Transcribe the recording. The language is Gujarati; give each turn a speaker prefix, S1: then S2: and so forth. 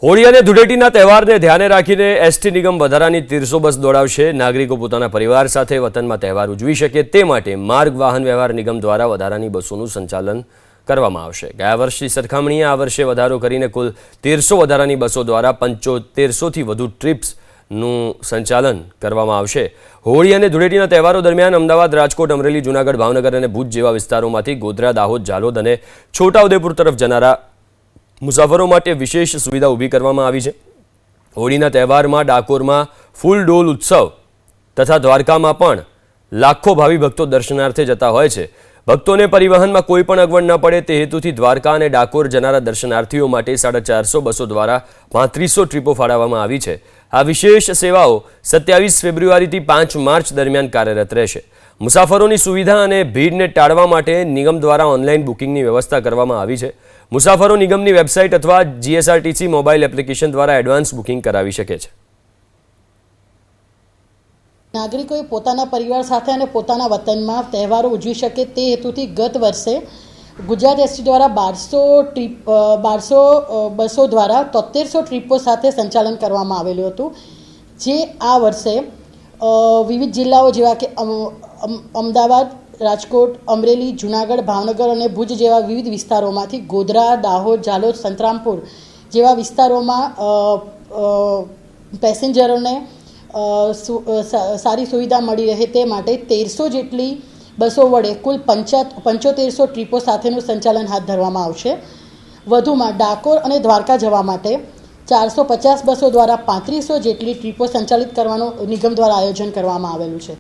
S1: હોળી અને ધૂળેટીના તહેવારને ધ્યાને રાખીને એસટી નિગમ વધારાની 1300 બસ દોડાવશે। નાગરિકો પોતાના પરિવાર સાથે વતનમાં તહેવાર ઉજવી શકે તે માટે માર્ગ વાહન વ્યવહાર નિગમ દ્વારા વધારાની બસોનું સંચાલન કરવામાં આવશે। ગયા વર્ષની સરખામણીએ આ વર્ષે વધારો કરીને કુલ 1300 વધારાની બસો દ્વારા 7500 થી વધુ ટ્રીપ્સનું સંચાલન કરવામાં આવશે। હોળી અને ધૂળેટીના તહેવારો દરમિયાન અમદાવાદ, રાજકોટ, અમરેલી, જૂનાગઢ, ભાવનગર અને ભુજ જેવા વિસ્તારોમાંથી ગોધરા, દાહોદ, ઝાલોદ અને છોટાઉદેપુર તરફ જનારા મુસાફરો માટે વિશેષ સુવિધા ઊભી કરવામાં આવી છે। હોળીના તહેવારમાં ડાકોરમાં ફૂલ ડોલ ઉત્સવ તથા દ્વારકામાં પણ લાખો ભાવિ ભક્તો દર્શનાર્થે જતા હોય છે। ભક્તોને પરિવહનમાં કોઈ પણ અગવડ ન પડે તે હેતુથી દ્વારકા અને ડાકોર જનારા દર્શનાર્થીઓ માટે 450 બસો દ્વારા 3500 ટ્રીપો ફાળવવામાં આવી છે। આ વિશેષ સેવાઓ 27 ફેબ્રુઆરીથી 5 માર્ચ દરમિયાન કાર્યરત રહેશે। મુસાફરોની સુવિધા અને ભીડને ટાળવા માટે નિગમ દ્વારા ઓનલાઈન બુકિંગની વ્યવસ્થા કરવામાં આવી છે। મુસાફરો નિગમની વેબસાઇટ અથવા જીએસઆરટીસી મોબાઈલ એપ્લિકેશન દ્વારા એડવાન્સ બુકિંગ કરાવી શકે છે।
S2: નાગરિકોએ પોતાના પરિવાર સાથે અને પોતાના વતનમાં તહેવારો ઉજવી શકે તે હેતુથી ગત વર્ષે ગુજરાત એસટી દ્વારા 1200 બસો દ્વારા 7300 ટ્રીપો સાથે સંચાલન કરવામાં આવેલું હતું, જે આ વર્ષે વિવિધ જિલ્લાઓ જેવા કે અમદાવાદ, રાજકોટ, અમરેલી, જૂનાગઢ, ભાવનગર અને ભુજ જેવા વિવિધ વિસ્તારોમાંથી ગોધરા, દાહોદ, ઝાલોદ, સંતરામપુર જેવા વિસ્તારોમાં પેસેન્જરોને સારી સુવિધા મળી રહે તે માટે 1300 જેટલી બસો વડે કુલ 7500 ટ્રીપો સાથેનું સંચાલન હાથ ધરવામાં આવશે। વધુમાં ડાકોર અને દ્વારકા જવા માટે 450 બસો દ્વારા 3500 જેટલી ટ્રીપો સંચાલિત કરવાનું નિગમ દ્વારા આયોજન કરવામાં આવેલું છે।